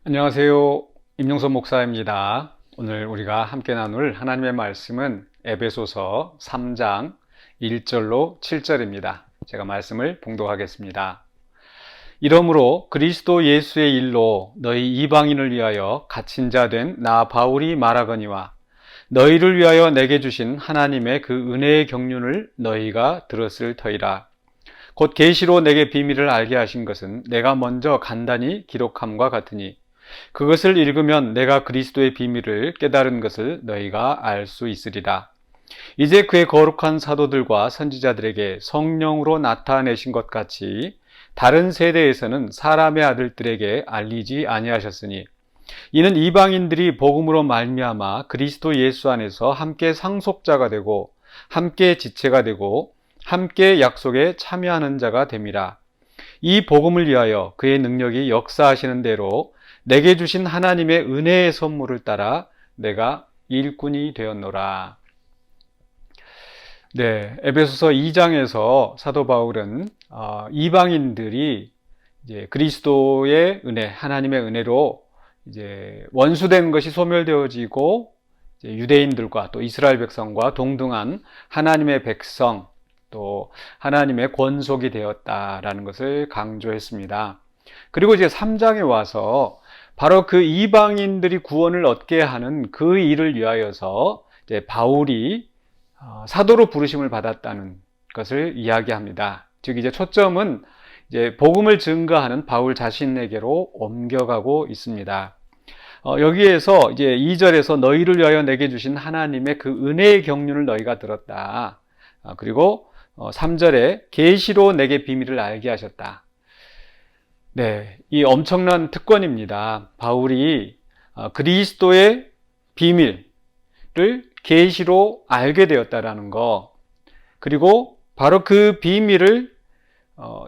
안녕하세요. 임용선 목사입니다. 오늘 우리가 함께 나눌 하나님의 말씀은 에베소서 3장 1절로 7절입니다. 제가 말씀을 봉독하겠습니다. 이러므로 그리스도 예수의 일로 너희 이방인을 위하여 갇힌 자 된 나 바울이 말하거니와 너희를 위하여 내게 주신 하나님의 그 은혜의 경륜을 너희가 들었을 터이라. 곧 계시로 내게 비밀을 알게 하신 것은 내가 먼저 간단히 기록함과 같으니 그것을 읽으면 내가 그리스도의 비밀을 깨달은 것을 너희가 알 수 있으리라. 이제 그의 거룩한 사도들과 선지자들에게 성령으로 나타내신 것 같이 다른 세대에서는 사람의 아들들에게 알리지 아니하셨으니 이는 이방인들이 복음으로 말미암아 그리스도 예수 안에서 함께 상속자가 되고 함께 지체가 되고 함께 약속에 참여하는 자가 됨이라. 이 복음을 위하여 그의 능력이 역사하시는 대로 내게 주신 하나님의 은혜의 선물을 따라 내가 일꾼이 되었노라. 네, 에베소서 2장에서 사도 바울은 이방인들이 이제 그리스도의 은혜, 하나님의 은혜로 이제 원수된 것이 소멸되어지고 이제 유대인들과 또 이스라엘 백성과 동등한 하나님의 백성, 또 하나님의 권속이 되었다라는 것을 강조했습니다. 그리고 이제 3장에 와서 바로 그 이방인들이 구원을 얻게 하는 그 일을 위하여서 이제 바울이 사도로 부르심을 받았다는 것을 이야기합니다. 즉 이제 초점은 이제 복음을 증거하는 바울 자신에게로 옮겨가고 있습니다. 여기에서 이제 2절에서 너희를 위하여 내게 주신 하나님의 그 은혜의 경륜을 너희가 들었다. 그리고 3절에 계시로 내게 비밀을 알게 하셨다. 네, 이 엄청난 특권입니다. 바울이 그리스도의 비밀을 계시로 알게 되었다라는 거, 그리고 바로 그 비밀을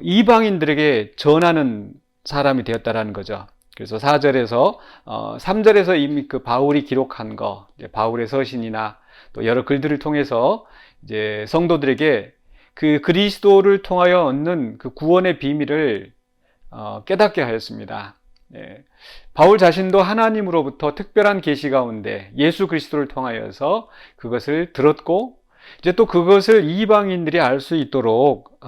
이방인들에게 전하는 사람이 되었다라는 거죠. 그래서 4절에서 3절에서 이미 그 바울이 기록한 거, 이제 바울의 서신이나 또 여러 글들을 통해서 이제 성도들에게 그 그리스도를 통하여 얻는 그 구원의 비밀을 깨닫게 하였습니다. 예. 바울 자신도 하나님으로부터 특별한 계시 가운데 예수 그리스도를 통하여서 그것을 들었고 이제 또 그것을 이방인들이 알 수 있도록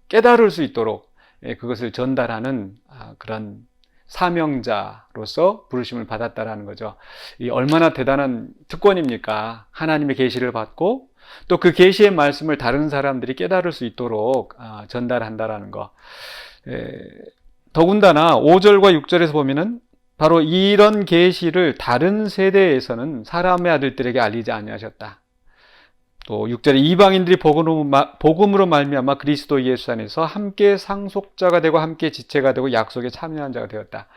깨달을 수 있도록 그것을 전달하는 그런 사명자로서 부르심을 받았다라는 거죠. 이 얼마나 대단한 특권입니까? 하나님의 계시를 받고 또 그 계시의 말씀을 다른 사람들이 깨달을 수 있도록 전달한다라는 거. 더군다나 5절과 6절에서 보면은 바로 이런 계시를 다른 세대에서는 사람의 아들들에게 알리지 아니하셨다. 또 6절에 이방인들이 복음으로 말미암아 그리스도 예수 안에서 함께 상속자가 되고 함께 지체가 되고 약속에 참여한 자가 되었다.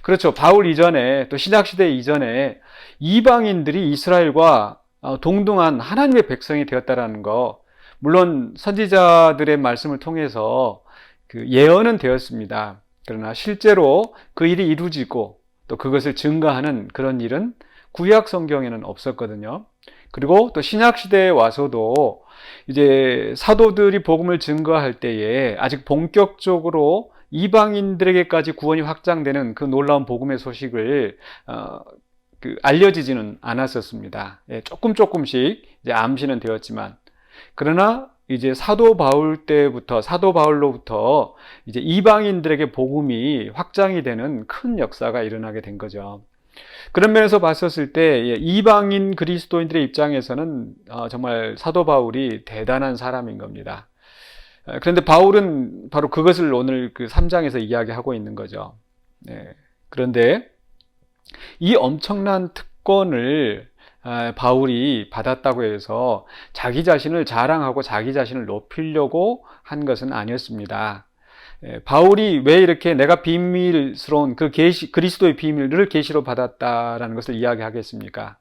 그렇죠. 바울 이전에 또 신약시대 이전에 이방인들이 이스라엘과 동등한 하나님의 백성이 되었다라는 거, 물론 선지자들의 말씀을 통해서 그 예언은 되었습니다. 그러나 실제로 그 일이 이루어지고 또 그것을 증거하는 그런 일은 구약 성경에는 없었거든요. 그리고 또 신약 시대에 와서도 이제 사도들이 복음을 증거할 때에 아직 본격적으로 이방인들에게까지 구원이 확장되는 그 놀라운 복음의 소식을 알려지지는 않았었습니다. 조금씩 이제 암시는 되었지만, 그러나 이제 사도 바울로부터 이제 이방인들에게 복음이 확장이 되는 큰 역사가 일어나게 된 거죠. 그런 면에서 봤었을 때 이방인 그리스도인들의 입장에서는 정말 사도 바울이 대단한 사람인 겁니다. 그런데 바울은 바로 그것을 오늘 그 3장에서 이야기하고 있는 거죠. 그런데 이 엄청난 특권을 바울이 받았다고 해서 자기 자신을 자랑하고 자기 자신을 높이려고 한 것은 아니었습니다. 바울이 왜 이렇게 내가 비밀스러운 그 그리스도의 비밀을 계시로 받았다라는 것을 이야기하겠습니까?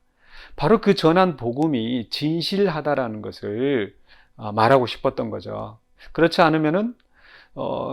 바로 그 전한 복음이 진실하다라는 것을 말하고 싶었던 거죠. 그렇지 않으면은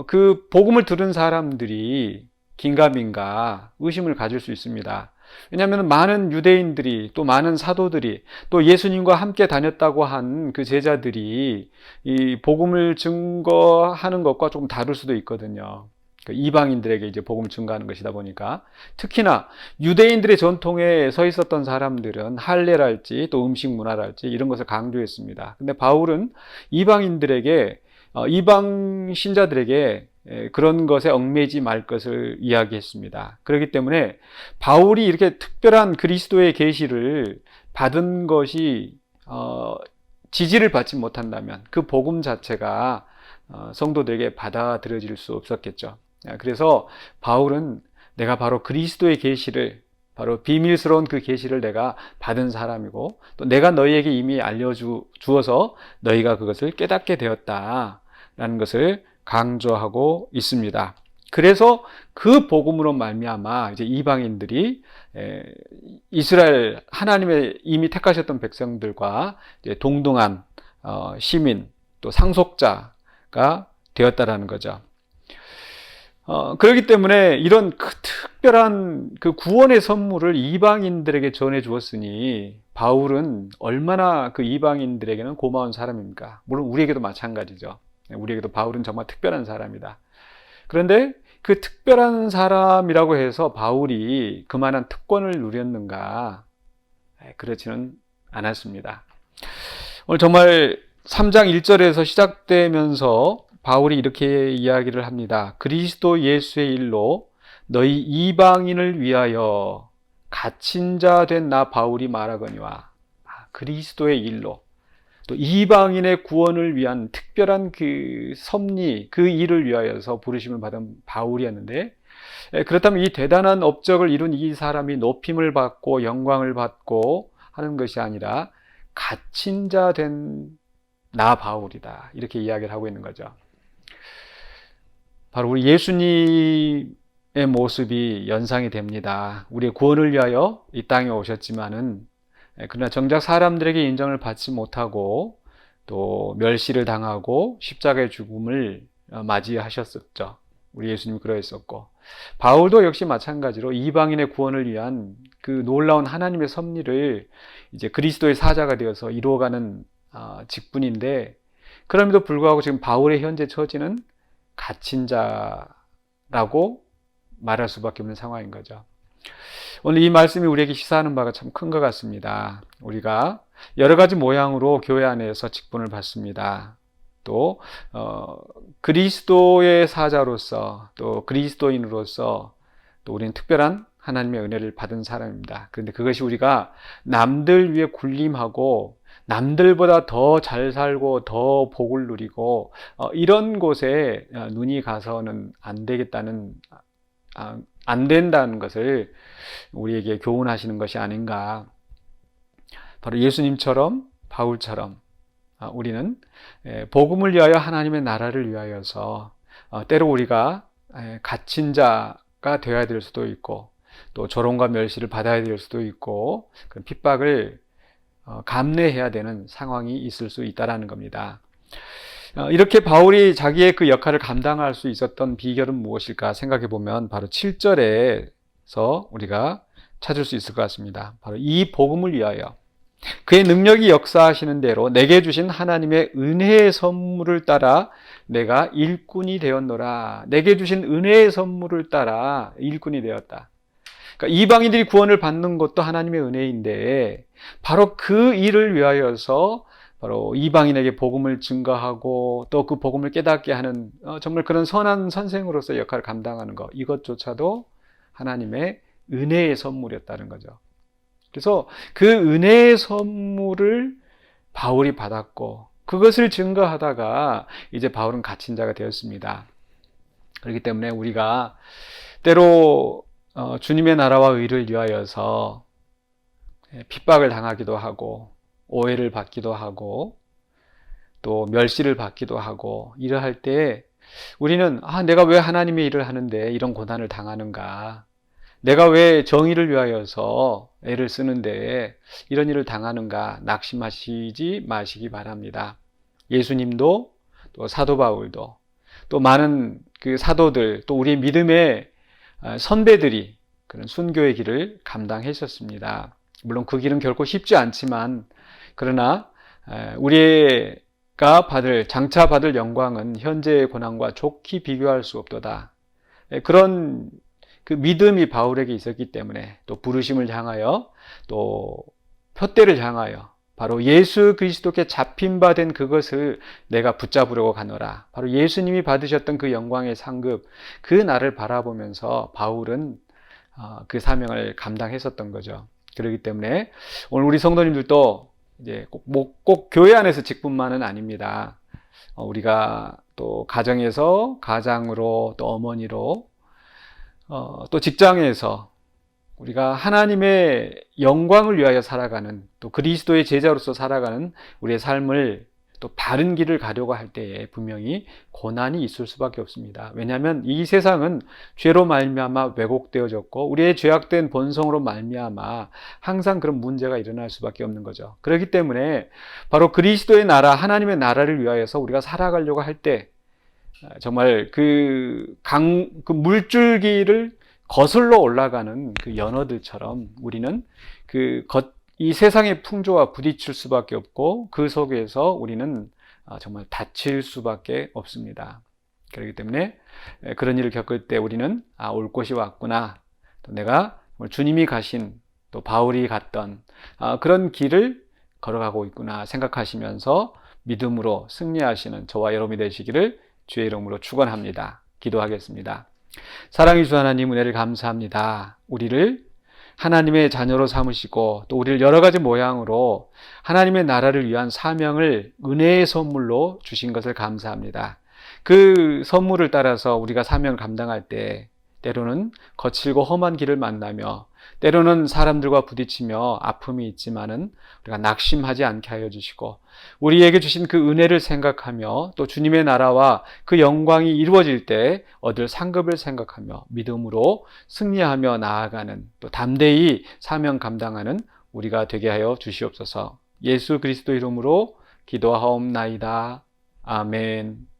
그 복음을 들은 사람들이 긴가민가 의심을 가질 수 있습니다. 왜냐하면 많은 유대인들이 또 많은 사도들이 또 예수님과 함께 다녔다고 한 그 제자들이 이 복음을 증거하는 것과 조금 다를 수도 있거든요. 그 이방인들에게 이제 복음을 증거하는 것이다 보니까, 특히나 유대인들의 전통에 서 있었던 사람들은 할례랄지 또 음식 문화랄지 이런 것을 강조했습니다. 근데 바울은 이방인들에게, 이방 신자들에게 그런 것에 얽매이지 말 것을 이야기했습니다. 그렇기 때문에 바울이 이렇게 특별한 그리스도의 계시를 받은 것이 지지를 받지 못한다면 그 복음 자체가 성도들에게 받아들여질 수 없었겠죠. 그래서 바울은 내가 바로 그리스도의 계시를, 바로 비밀스러운 그 계시를 내가 받은 사람이고, 또 내가 너희에게 이미 알려주어서 너희가 그것을 깨닫게 되었다라는 것을 강조하고 있습니다. 그래서 그 복음으로 말미암아 이제 이방인들이 이스라엘 하나님의 이미 택하셨던 백성들과 이제 동등한 시민 또 상속자가 되었다라는 거죠. 그렇기 때문에 이런 그 특별한 그 구원의 선물을 이방인들에게 전해 주었으니 바울은 얼마나 그 이방인들에게는 고마운 사람입니까? 물론 우리에게도 마찬가지죠. 우리에게도 바울은 정말 특별한 사람이다. 그런데 그 특별한 사람이라고 해서 바울이 그만한 특권을 누렸는가? 그렇지는 않았습니다. 오늘 정말 3장 1절에서 시작되면서 바울이 이렇게 이야기를 합니다. 그리스도 예수의 일로 너희 이방인을 위하여 갇힌 자 된 나 바울이 말하거니와. 그리스도의 일로 또 이방인의 구원을 위한 특별한 그 섭리, 그 일을 위하여서 부르심을 받은 바울이었는데, 그렇다면 이 대단한 업적을 이룬 이 사람이 높임을 받고 영광을 받고 하는 것이 아니라 갇힌 자 된 나 바울이다, 이렇게 이야기를 하고 있는 거죠. 바로 우리 예수님의 모습이 연상이 됩니다. 우리의 구원을 위하여 이 땅에 오셨지만은, 그러나 정작 사람들에게 인정을 받지 못하고 또 멸시를 당하고 십자가의 죽음을 맞이하셨었죠. 우리 예수님이 그러했었고, 바울도 역시 마찬가지로 이방인의 구원을 위한 그 놀라운 하나님의 섭리를 이제 그리스도의 사자가 되어서 이루어가는 직분인데, 그럼에도 불구하고 지금 바울의 현재 처지는 갇힌 자라고 말할 수밖에 없는 상황인 거죠. 오늘 이 말씀이 우리에게 시사하는 바가 참 큰 것 같습니다. 우리가 여러 가지 모양으로 교회 안에서 직분을 받습니다. 또 그리스도의 사자로서, 또 그리스도인으로서 또 우리는 특별한 하나님의 은혜를 받은 사람입니다. 그런데 그것이 우리가 남들 위해 군림하고 남들보다 더 잘 살고 더 복을 누리고 이런 곳에 눈이 가서는 안 되겠다는, 안 된다는 것을 우리에게 교훈하시는 것이 아닌가. 바로 예수님처럼, 바울처럼 우리는 복음을 위하여 하나님의 나라를 위하여서 때로 우리가 갇힌 자가 되어야 될 수도 있고, 또 조롱과 멸시를 받아야 될 수도 있고, 그 핍박을 감내해야 되는 상황이 있을 수 있다는 겁니다. 이렇게 바울이 자기의 그 역할을 감당할 수 있었던 비결은 무엇일까 생각해 보면 바로 7절에서 우리가 찾을 수 있을 것 같습니다. 바로 이 복음을 위하여 그의 능력이 역사하시는 대로 내게 주신 하나님의 은혜의 선물을 따라 내가 일꾼이 되었노라. 내게 주신 은혜의 선물을 따라 일꾼이 되었다. 그러니까 이방인들이 구원을 받는 것도 하나님의 은혜인데, 바로 그 일을 위하여서 바로 이방인에게 복음을 증거하고 또 그 복음을 깨닫게 하는 정말 그런 선한 선생으로서 역할을 감당하는 것, 이것조차도 하나님의 은혜의 선물이었다는 거죠. 그래서 그 은혜의 선물을 바울이 받았고 그것을 증거하다가 이제 바울은 갇힌 자가 되었습니다. 그렇기 때문에 우리가 때로 주님의 나라와 의를 위하여서 핍박을 당하기도 하고 오해를 받기도 하고 또 멸시를 받기도 하고 일을 할 때 우리는 내가 왜 하나님의 일을 하는데 이런 고난을 당하는가, 내가 왜 정의를 위하여서 애를 쓰는데 이런 일을 당하는가 낙심하시지 마시기 바랍니다. 예수님도 또 사도 바울도 또 많은 그 사도들 또 우리 믿음의 선배들이 그런 순교의 길을 감당했었습니다. 물론 그 길은 결코 쉽지 않지만, 그러나 우리가 장차 받을 영광은 현재의 고난과 좋게 비교할 수 없도다. 그런 그 믿음이 바울에게 있었기 때문에 또 부르심을 향하여 또 표대를 향하여 바로 예수 그리스도께 잡힌 바 된 그것을 내가 붙잡으려고 가노라. 바로 예수님이 받으셨던 그 영광의 상급, 그 날을 바라보면서 바울은 그 사명을 감당했었던 거죠. 그렇기 때문에 오늘 우리 성도님들도 이제 꼭 교회 안에서 직분만은 아닙니다. 우리가 또 가정에서 가장으로 또 어머니로 또 직장에서 우리가 하나님의 영광을 위하여 살아가는 또 그리스도의 제자로서 살아가는 우리의 삶을 또 바른 길을 가려고 할 때에 분명히 고난이 있을 수밖에 없습니다. 왜냐하면 이 세상은 죄로 말미암아 왜곡되어졌고 우리의 죄악된 본성으로 말미암아 항상 그런 문제가 일어날 수밖에 없는 거죠. 그렇기 때문에 바로 그리스도의 나라, 하나님의 나라를 위하여서 우리가 살아가려고 할 때 정말 그 물줄기를 거슬러 올라가는 그 연어들처럼 우리는 이 세상의 풍조와 부딪힐 수밖에 없고 그 속에서 우리는 정말 다칠 수밖에 없습니다. 그렇기 때문에 그런 일을 겪을 때 우리는 올 곳이 왔구나. 또 내가 주님이 가신 또 바울이 갔던 그런 길을 걸어가고 있구나 생각하시면서 믿음으로 승리하시는 저와 여러분이 되시기를 주의 이름으로 축원합니다. 기도하겠습니다. 사랑의 주 하나님, 은혜를 감사합니다. 우리를 하나님의 자녀로 삼으시고 또 우리를 여러 가지 모양으로 하나님의 나라를 위한 사명을 은혜의 선물로 주신 것을 감사합니다. 그 선물을 따라서 우리가 사명을 감당할 때 때로는 거칠고 험한 길을 만나며 때로는 사람들과 부딪히며 아픔이 있지만은 우리가 낙심하지 않게 하여 주시고 우리에게 주신 그 은혜를 생각하며 또 주님의 나라와 그 영광이 이루어질 때 얻을 상급을 생각하며 믿음으로 승리하며 나아가는 또 담대히 사명 감당하는 우리가 되게 하여 주시옵소서. 예수 그리스도 이름으로 기도하옵나이다. 아멘.